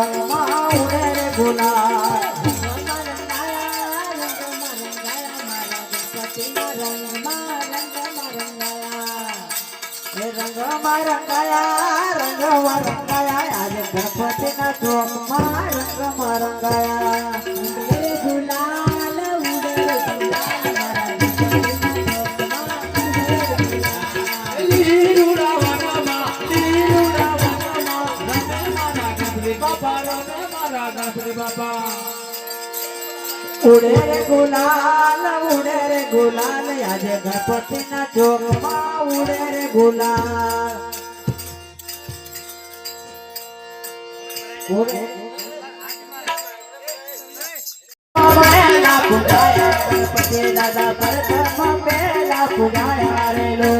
રંગમાં ઉડે રે ગુલાલ રંગમાં રંગાયા આજે ગણપતિના ચોકમાં રંગમાં રંગાયા ગુલાલ ઉડે ઉડે રે ગુલાલ આજે ગણપતિના ચોકમાં ઉડે રે ગુલાલ ગણપતિ દાદા પ્રથમ પહેલા પુગાયા રે લો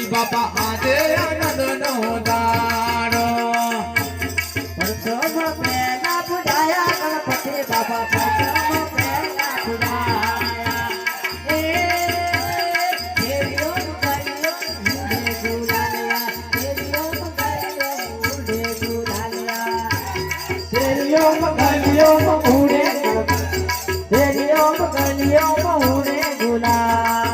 બાપા આજે આનંદ નો દાડો પ્રથમ પહેલા પૂજાયા ગણપતિ બાપા પ્રથમ પહેલા પૂજાયા એ દેવીઓ ગયો મુડે ગુલાલિયા દેવીઓ ગયો મુડે ગુલાલ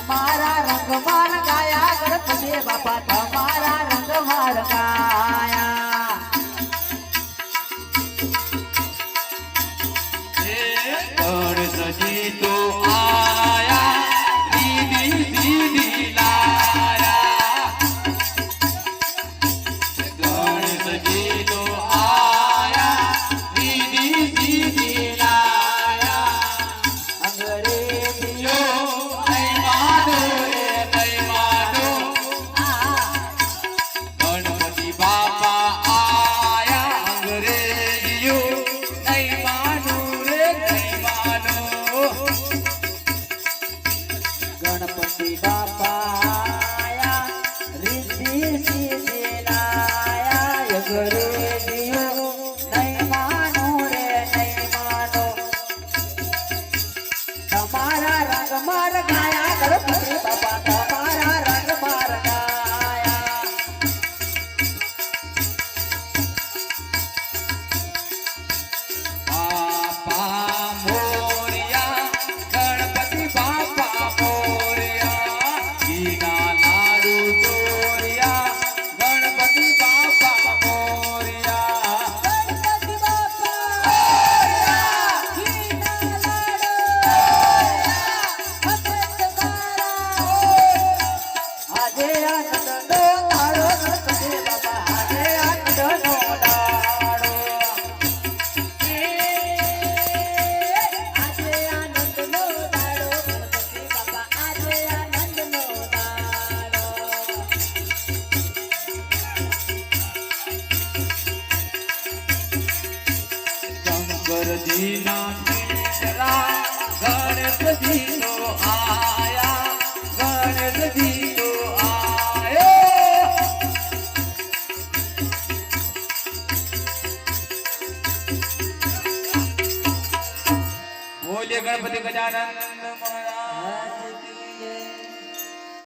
તમારા રંગમાં ગાયા ગણપતિ બાપા તમારા આનંદનો દાડો ગણપતિ બાપા આજે આનંદનો દાડો આજે આનંદનો દાડો ગણપતિ બાપા આજે આનંદનો દાડો શંકરજીના પિતરા ગણપતિ નો આયા ગણપતિ નો આયો બોલે ગણપતિ ગજાનંદ મહારાજ